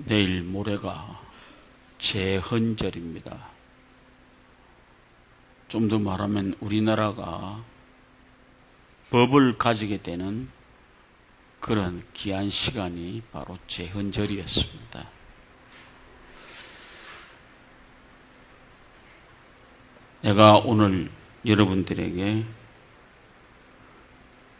내일 모레가 제헌절입니다. 좀 더 말하면 우리나라가 법을 가지게 되는 그런 귀한 시간이 바로 제헌절이었습니다. 내가 오늘 여러분들에게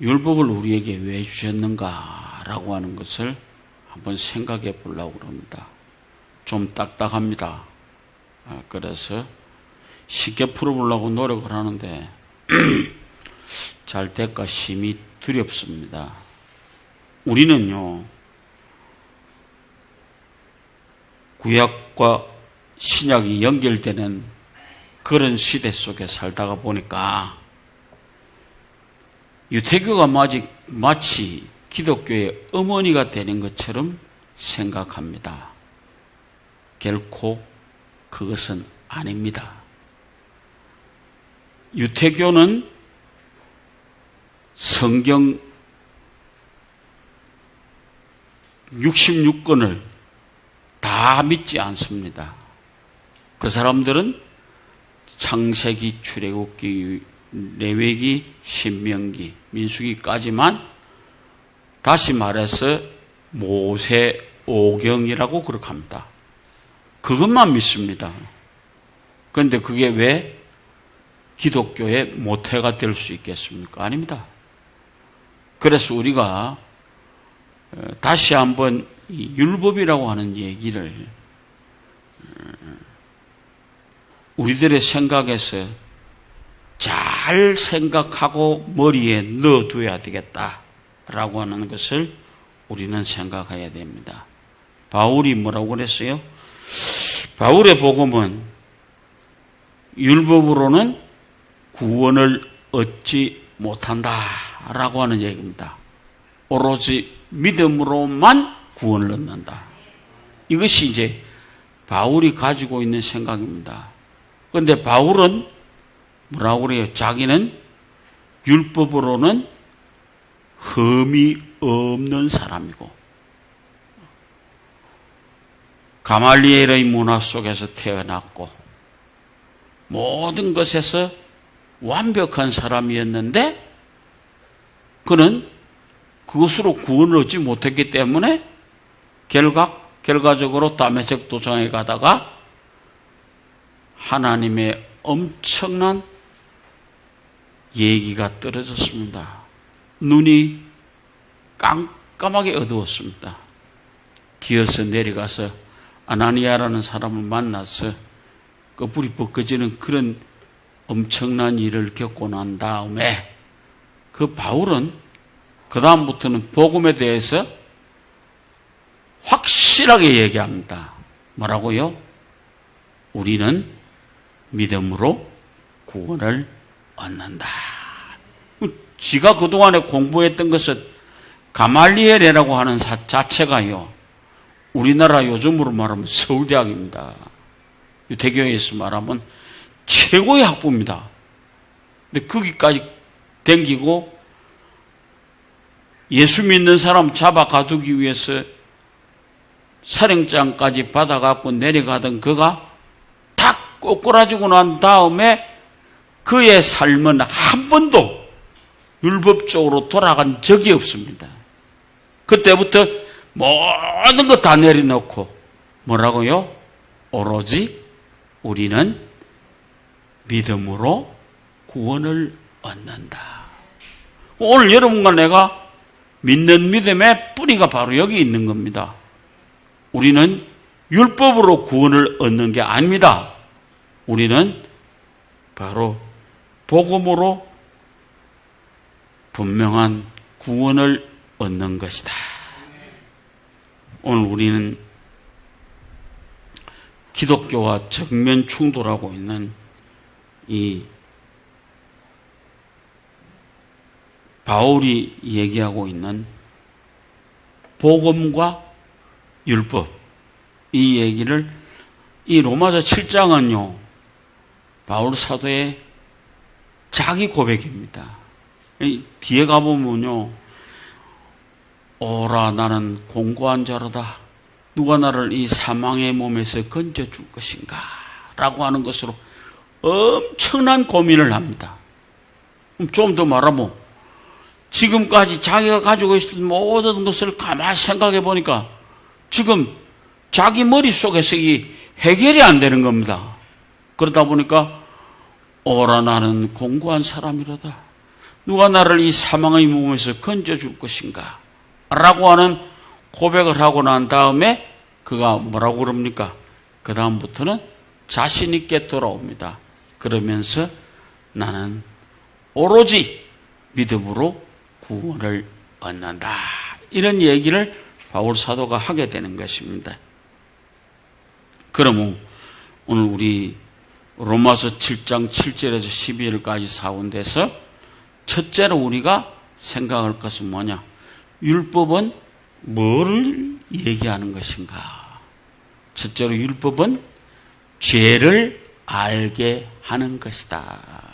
율법을 우리에게 왜 주셨는가라고 하는 것을 한번 생각해 보려고 합니다. 좀 딱딱합니다. 그래서 쉽게 풀어보려고 노력을 하는데 잘 될까 심히 두렵습니다. 우리는요, 구약과 신약이 연결되는 그런 시대 속에 살다가 보니까 유태교가 마치 기독교의 어머니가 되는 것처럼 생각합니다. 결코 그것은 아닙니다. 유태교는 성경 66권을 다 믿지 않습니다. 그 사람들은 창세기, 출애굽기, 레위기, 신명기, 민수기까지만 다시 말해서 모세오경이라고 그렇게 합니다. 그것만 믿습니다. 그런데 그게 왜 기독교의 모태가 될 수 있겠습니까? 아닙니다. 그래서 우리가 다시 한번 이 율법이라고 하는 얘기를 우리들의 생각에서 잘 생각하고 머리에 넣어둬야 되겠다라고 하는 것을 우리는 생각해야 됩니다. 바울이 뭐라고 그랬어요? 바울의 복음은 율법으로는 구원을 얻지 못한다라고 하는 얘기입니다. 오로지 믿음으로만 구원을 얻는다. 이것이 이제 바울이 가지고 있는 생각입니다. 그런데 바울은 뭐라고 그래요? 자기는 율법으로는 흠이 없는 사람이고 가말리엘의 문화 속에서 태어났고 모든 것에서 완벽한 사람이었는데 그는 그것으로 구원을 얻지 못했기 때문에 결과적으로 다메섹 도상에 가다가 하나님의 엄청난 얘기가 떨어졌습니다. 눈이 깜깜하게 어두웠습니다. 기어서 내려가서 아나니아라는 사람을 만나서 그 불이 벗겨지는 그런 엄청난 일을 겪고 난 다음에 그 바울은 그 다음부터는 복음에 대해서 확실하게 얘기합니다. 뭐라고요? 우리는 믿음으로 구원을 얻는다. 지가 그동안에 공부했던 것은 가말리엘이라고 하는 자체가요, 우리나라 요즘으로 말하면 서울대학입니다. 유태교에서 말하면 최고의 학부입니다. 근데 거기까지 댕기고 예수 믿는 사람 잡아 가두기 위해서 살인장까지 받아갖고 내려가던 그가 탁 꼬꾸라지고 난 다음에 그의 삶은 한 번도 율법적으로 돌아간 적이 없습니다. 그때부터 모든 거 다 내려놓고 뭐라고요? 오로지 우리는 믿음으로 구원을 얻는다. 오늘 여러분과 내가 믿는 믿음의 뿌리가 바로 여기 있는 겁니다. 우리는 율법으로 구원을 얻는 게 아닙니다. 우리는 바로 복음으로 분명한 구원을 얻는 것이다. 오늘 우리는 기독교와 정면 충돌하고 있는 이 바울이 얘기하고 있는 복음과 율법, 이 얘기를, 이 로마서 7장은요, 바울 사도의 자기 고백입니다. 뒤에 가보면요, 오라 나는 공고한 자로다. 누가 나를 이 사망의 몸에서 건져줄 것인가 라고 하는 것으로 엄청난 고민을 합니다. 좀 더 말하면 지금까지 자기가 가지고 있었던 모든 것을 가만히 생각해 보니까 지금 자기 머릿속에서 이 해결이 안 되는 겁니다. 그러다 보니까 오라 나는 공고한 사람이로다. 누가 나를 이 사망의 몸에서 건져줄 것인가 라고 하는 고백을 하고 난 다음에 그가 뭐라고 그럽니까? 그 다음부터는 자신 있게 돌아옵니다. 그러면서 나는 오로지 믿음으로 구원을 얻는다. 이런 얘기를 바울 사도가 하게 되는 것입니다. 그러면 오늘 우리 로마서 7장 7절에서 12절까지 사원돼서 첫째로 우리가 생각할 것은 뭐냐? 율법은 뭐를 얘기하는 것인가? 첫째로 율법은 죄를 알게 하는 것이다.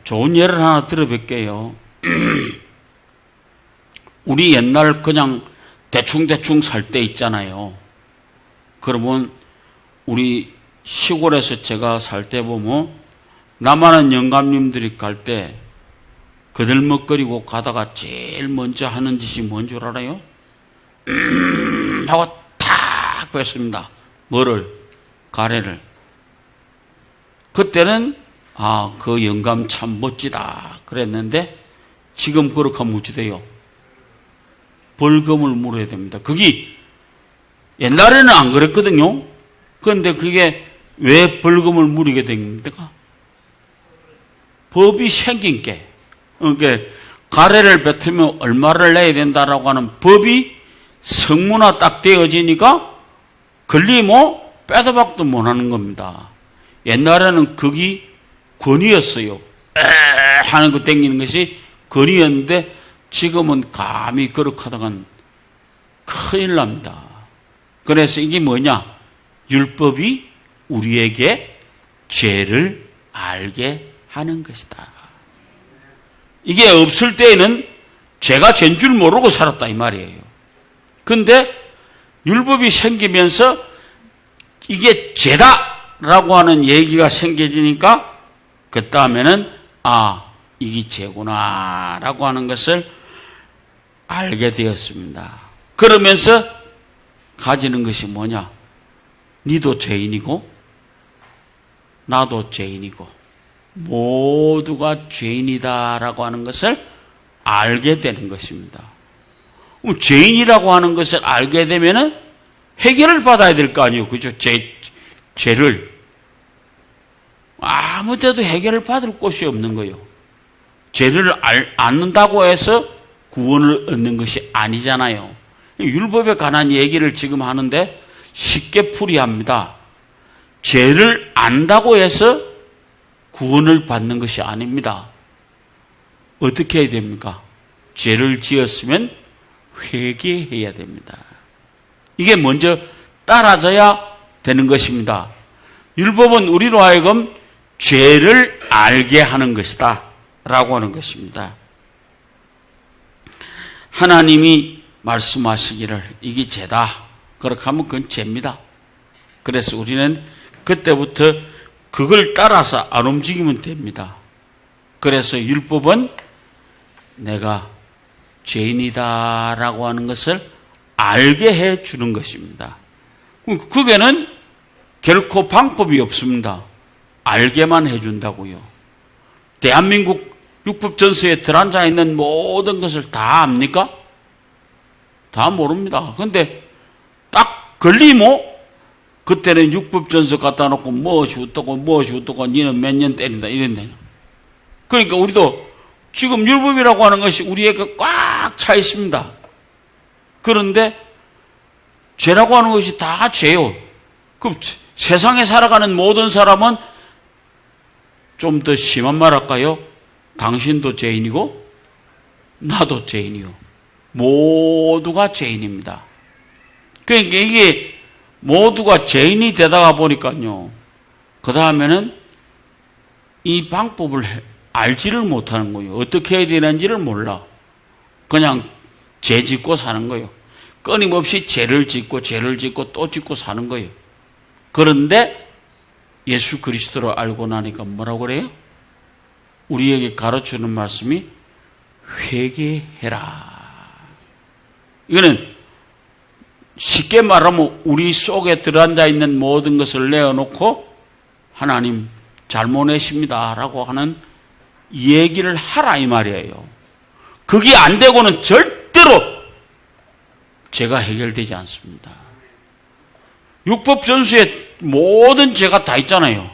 좋은 예를 하나 들어볼게요. 우리 옛날 그냥 대충대충 살 때 있잖아요. 그러면 우리 시골에서 제가 살 때 보면 남한은 영감님들이 갈 때 거들먹거리고 가다가 제일 먼저 하는 짓이 뭔 줄 알아요? 하고 탁 뺐습니다. 뭐를? 가래를. 그때는 그 영감 참 멋지다 그랬는데 지금 그렇게 하면 어찌 돼요? 벌금을 물어야 됩니다. 그게 옛날에는 안 그랬거든요. 그런데 그게 왜 벌금을 물게 됩니까? 법이 생긴 게. 그러니까 가래를 뱉으면 얼마를 내야 된다라고 하는 법이 성문화 딱 되어지니까 걸리면 빼도 박도 못하는 겁니다. 옛날에는 그게 권위였어요. 하는 거 땡기는 것이 권위였는데 지금은 감히 그렇게 하다간 큰일 납니다. 그래서 이게 뭐냐? 율법이 우리에게 죄를 알게 하는 것이다. 이게 없을 때에는 죄가 죄인 줄 모르고 살았다 이 말이에요. 근데 율법이 생기면서 이게 죄다라고 하는 얘기가 생겨지니까 그 다음에는 이게 죄구나라고 하는 것을 알게 되었습니다. 그러면서 가지는 것이 뭐냐? 니도 죄인이고 나도 죄인이고 모두가 죄인이다라고 하는 것을 알게 되는 것입니다. 그럼 죄인이라고 하는 것을 알게 되면은 해결을 받아야 될 거 아니에요. 그죠? 죄를. 아무 데도 해결을 받을 곳이 없는 거예요. 죄를 않는다고 해서 구원을 얻는 것이 아니잖아요. 율법에 관한 얘기를 지금 하는데 쉽게 풀이합니다. 죄를 안다고 해서 구원을 받는 것이 아닙니다. 어떻게 해야 됩니까? 죄를 지었으면 회개해야 됩니다. 이게 먼저 따라져야 되는 것입니다. 율법은 우리로 하여금 죄를 알게 하는 것이다 라고 하는 것입니다. 하나님이 말씀하시기를 이게 죄다. 그렇게 하면 그건 죄입니다. 그래서 우리는 그때부터 그걸 따라서 안 움직이면 됩니다. 그래서 율법은 내가 죄인이다라고 하는 것을 알게 해 주는 것입니다. 그게는 결코 방법이 없습니다. 알게만 해 준다고요. 대한민국 율법전서에 들어앉아 있는 모든 것을 다 압니까? 다 모릅니다. 그런데 딱 걸리면 그때는 율법전서 갖다 놓고 무엇이 어떠고 니는 몇 년 때린다 이런다. 그러니까 우리도 지금 율법이라고 하는 것이 우리에게 꽉 차 있습니다. 그런데 죄라고 하는 것이 다 죄요. 그럼 세상에 살아가는 모든 사람은 좀 더 심한 말 할까요? 당신도 죄인이고 나도 죄인이요. 모두가 죄인입니다. 그러니까 이게 모두가 죄인이 되다가 보니까요. 그 다음에는 이 방법을 알지를 못하는 거예요. 어떻게 해야 되는지를 몰라. 그냥 죄 짓고 사는 거예요. 끊임없이 죄를 짓고 또 짓고 사는 거예요. 그런데 예수 그리스도를 알고 나니까 뭐라고 그래요? 우리에게 가르치는 말씀이 회개해라. 이거는 쉽게 말하면 우리 속에 들어앉아 있는 모든 것을 내어놓고 하나님 잘못했습니다 라고 하는 얘기를 하라 이 말이에요. 그게 안 되고는 절대로 죄가 해결되지 않습니다. 율법 전수에 모든 죄가 다 있잖아요.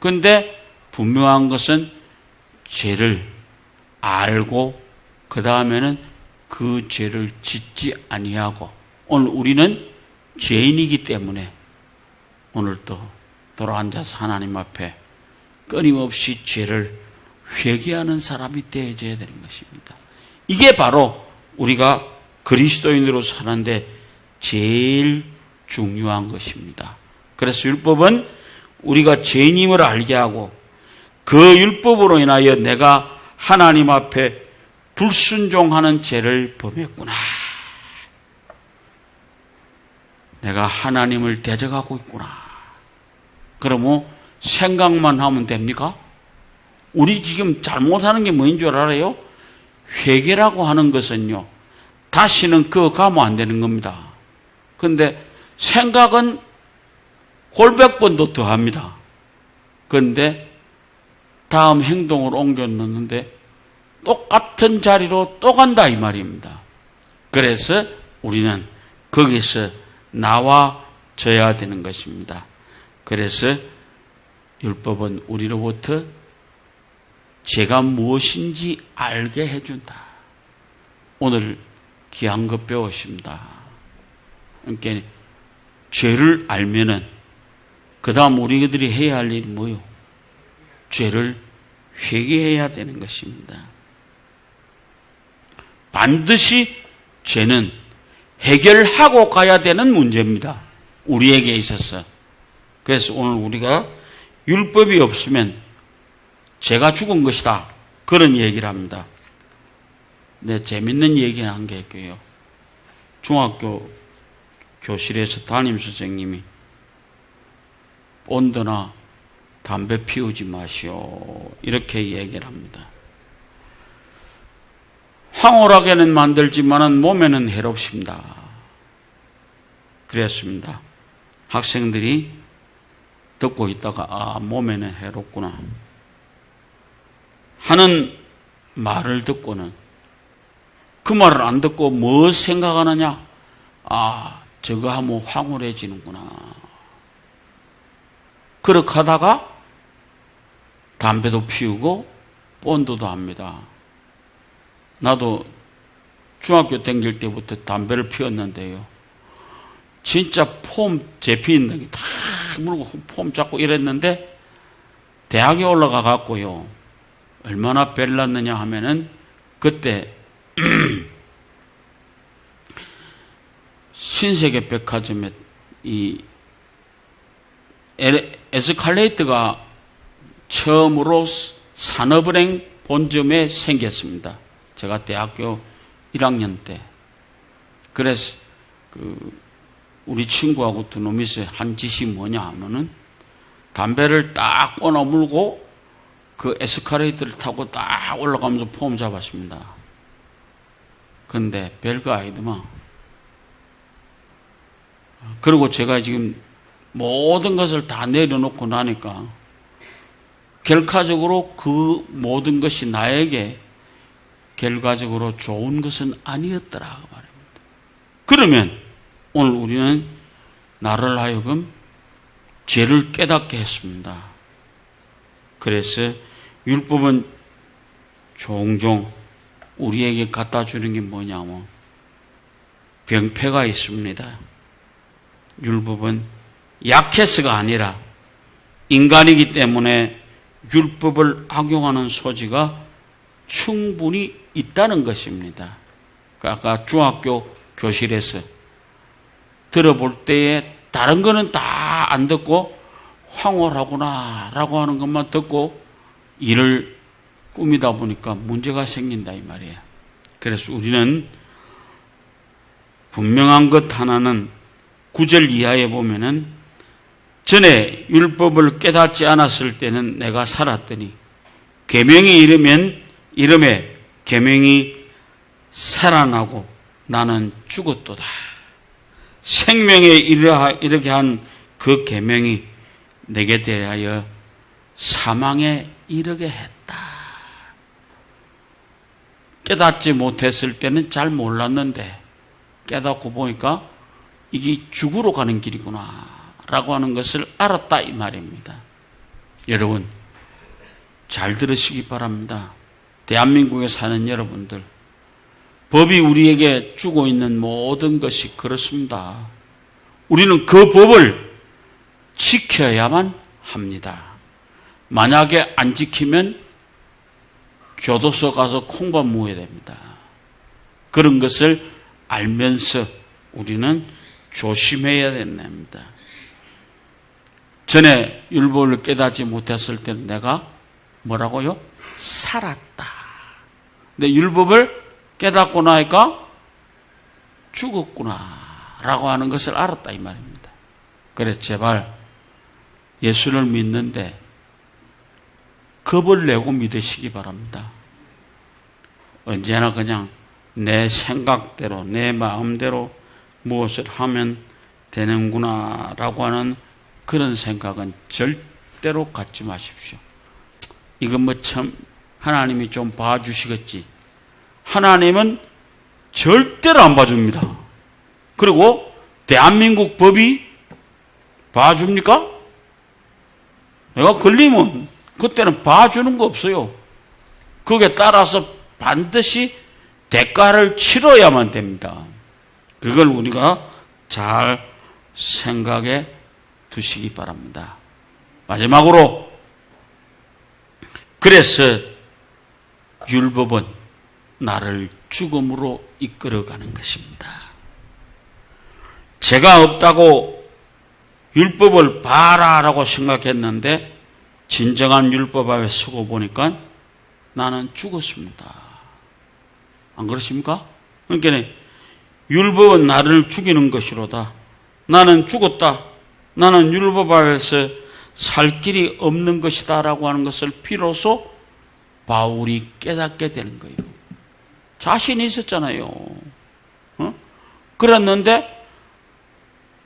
그런데 분명한 것은 죄를 알고 그 다음에는 그 죄를 짓지 아니하고, 오늘 우리는 죄인이기 때문에 오늘 또 돌아앉아서 하나님 앞에 끊임없이 죄를 회개하는 사람이 되어져야 되는 것입니다. 이게 바로 우리가 그리스도인으로 사는데 제일 중요한 것입니다. 그래서 율법은 우리가 죄인임을 알게 하고 그 율법으로 인하여 내가 하나님 앞에 불순종하는 죄를 범했구나. 내가 하나님을 대적하고 있구나. 그러면 생각만 하면 됩니까? 우리 지금 잘못하는 게 뭐인 줄 알아요? 회개라고 하는 것은요, 다시는 그거 가면 안 되는 겁니다. 그런데 생각은 골백 번도 더 합니다. 그런데 다음 행동을 옮겨 놓는데 똑같은 자리로 또 간다 이 말입니다. 그래서 우리는 거기서 나와져야 되는 것입니다. 그래서 율법은 우리로부터 죄가 무엇인지 알게 해준다. 오늘 귀한 것 배우십니다. 그러니까 죄를 알면은 그 다음 우리들이 해야 할 일이 뭐요? 죄를 회개해야 되는 것입니다. 반드시 죄는 해결하고 가야 되는 문제입니다. 우리에게 있어서. 그래서 오늘 우리가 율법이 없으면 죄가 죽은 것이다. 그런 얘기를 합니다. 네, 재밌는 얘기는 한 게 있고요. 중학교 교실에서 담임선생님이 본드나 담배 피우지 마시오. 이렇게 얘기를 합니다. 황홀하게는 만들지만은 몸에는 해롭습니다. 그랬습니다. 학생들이 듣고 있다가 몸에는 해롭구나 하는 말을 듣고는 그 말을 안 듣고 뭐 생각하느냐? 저거 하면 황홀해지는구나. 그렇게 하다가 담배도 피우고 본드도 합니다. 나도 중학교 다닐 때부터 담배를 피웠는데요. 진짜 폼 제피는 게 다 물고 폼 잡고 이랬는데 대학에 올라가 갖고요. 얼마나 별났느냐 하면은 그때 신세계 백화점에 이 에스컬레이터가 처음으로 산업은행 본점에 생겼습니다. 제가 대학교 1학년 때. 그래서 우리 친구하고 두 놈이서 한 짓이 뭐냐 하면은 담배를 딱 꺼내 물고 그 에스컬레이터를 타고 딱 올라가면서 폼 잡았습니다. 근데 별거 아니더만. 그리고 제가 지금 모든 것을 다 내려놓고 나니까 결과적으로 그 모든 것이 나에게 결과적으로 좋은 것은 아니었더라 그 말입니다. 그러면 오늘 우리는 나를 하여금 죄를 깨닫게 했습니다. 그래서 율법은 종종 우리에게 갖다 주는 게 뭐냐면 병폐가 있습니다. 율법은 약해서가 아니라 인간이기 때문에 율법을 악용하는 소지가 충분히 있다는 것입니다. 아까 중학교 교실에서 들어볼 때에 다른 거는 다 안 듣고 황홀하구나 라고 하는 것만 듣고 일을 꾸미다 보니까 문제가 생긴다 이 말이에요. 그래서 우리는 분명한 것 하나는 9절 이하에 보면은 전에 율법을 깨닫지 않았을 때는 내가 살았더니 계명이 이름에 계명이 살아나고 나는 죽었도다. 생명에 이르게 한 그 계명이 내게 대하여 사망에 이르게 했다. 깨닫지 못했을 때는 잘 몰랐는데 깨닫고 보니까 이게 죽으러 가는 길이구나 라고 하는 것을 알았다 이 말입니다. 여러분 잘 들으시기 바랍니다. 대한민국에 사는 여러분들, 법이 우리에게 주고 있는 모든 것이 그렇습니다. 우리는 그 법을 지켜야만 합니다. 만약에 안 지키면 교도소 가서 콩밥 먹어야 됩니다. 그런 것을 알면서 우리는 조심해야 됩니다. 전에 율법을 깨닫지 못했을 때는 내가 뭐라고요? 살았다. 근데 율법을 깨닫고 나니까 죽었구나 라고 하는 것을 알았다 이 말입니다. 그래 제발 예수를 믿는데 겁을 내고 믿으시기 바랍니다. 언제나 그냥 내 생각대로 내 마음대로 무엇을 하면 되는구나 라고 하는 그런 생각은 절대로 갖지 마십시오. 이건 뭐 참 하나님이 좀 봐주시겠지. 하나님은 절대로 안 봐줍니다. 그리고 대한민국 법이 봐줍니까? 내가 걸리면 그때는 봐주는 거 없어요. 거기에 따라서 반드시 대가를 치러야만 됩니다. 그걸 우리가 잘 생각해 두시기 바랍니다. 마지막으로 그래서 율법은 나를 죽음으로 이끌어가는 것입니다. 죄가 없다고 율법을 봐라라고 생각했는데 진정한 율법 앞에 서고 보니까 나는 죽었습니다. 안 그렇습니까? 그러니까 율법은 나를 죽이는 것이로다. 나는 죽었다. 나는 율법 앞에서 살 길이 없는 것이다 라고 하는 것을 비로소 바울이 깨닫게 되는 거예요. 자신이 있었잖아요. 그랬는데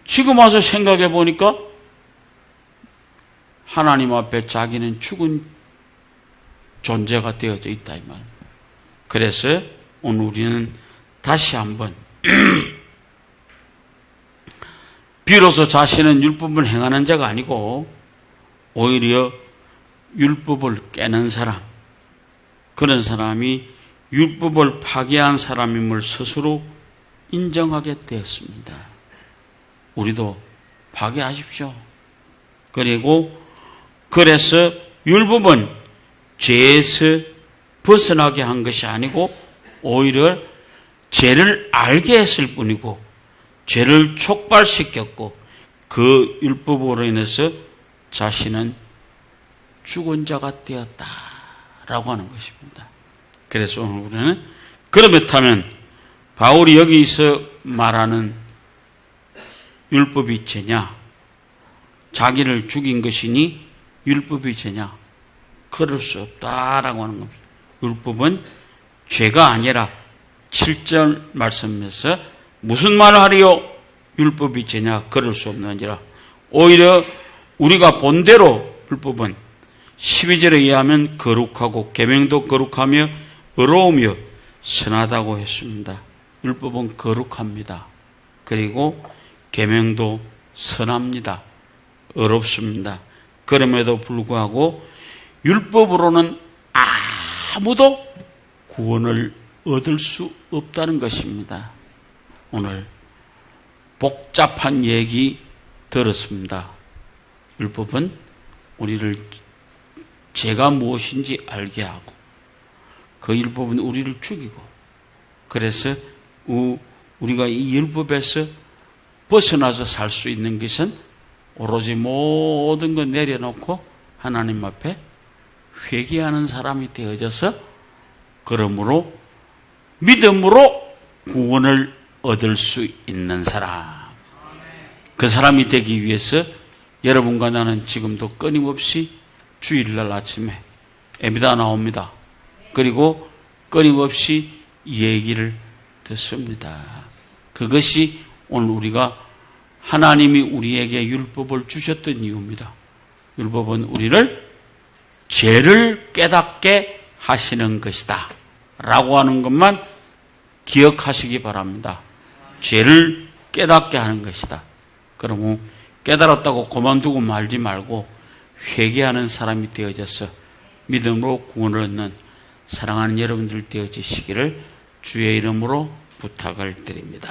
지금 와서 생각해 보니까 하나님 앞에 자기는 죽은 존재가 되어져 있다 이 말. 그래서 오늘 우리는 다시 한번 비로소 자신은 율법을 행하는 자가 아니고 오히려 율법을 깨는 사람, 그런 사람이 율법을 파괴한 사람임을 스스로 인정하게 되었습니다. 우리도 파괴하십시오. 그래서 율법은 죄에서 벗어나게 한 것이 아니고 오히려 죄를 알게 했을 뿐이고 죄를 촉발시켰고 그 율법으로 인해서 자신은 죽은 자가 되었다라고 하는 것입니다. 그래서 오늘 우리는 그렇다면 바울이 여기서 말하는 율법이 죄냐? 자기를 죽인 것이니 율법이 죄냐? 그럴 수 없다라고 하는 겁니다. 율법은 죄가 아니라 7절 말씀에서 무슨 말을 하리요? 율법이 죄냐? 그럴 수 없느니라. 오히려 우리가 본대로 율법은 12절에 의하면 거룩하고 계명도 거룩하며 의로우며 선하다고 했습니다. 율법은 거룩합니다. 그리고 계명도 선합니다. 의롭습니다. 그럼에도 불구하고 율법으로는 아무도 구원을 얻을 수 없다는 것입니다. 오늘 복잡한 얘기 들었습니다. 율법은 우리를 죄가 무엇인지 알게 하고 그 율법은 우리를 죽이고 그래서 우리가 이 율법에서 벗어나서 살 수 있는 것은 오로지 모든 것 내려놓고 하나님 앞에 회개하는 사람이 되어져서 그러므로 믿음으로 구원을 얻을 수 있는 사람. 그 사람이 되기 위해서 여러분과 나는 지금도 끊임없이 주일날 아침에 예배가 나옵니다. 그리고 끊임없이 이 얘기를 듣습니다. 그것이 오늘 우리가 하나님이 우리에게 율법을 주셨던 이유입니다. 율법은 우리를 죄를 깨닫게 하시는 것이다 라고 하는 것만 기억하시기 바랍니다. 죄를 깨닫게 하는 것이다. 그러면 깨달았다고 그만두고 말지 말고 회개하는 사람이 되어져서 믿음으로 구원을 얻는 사랑하는 여러분들 되어지시기를 주의 이름으로 부탁을 드립니다.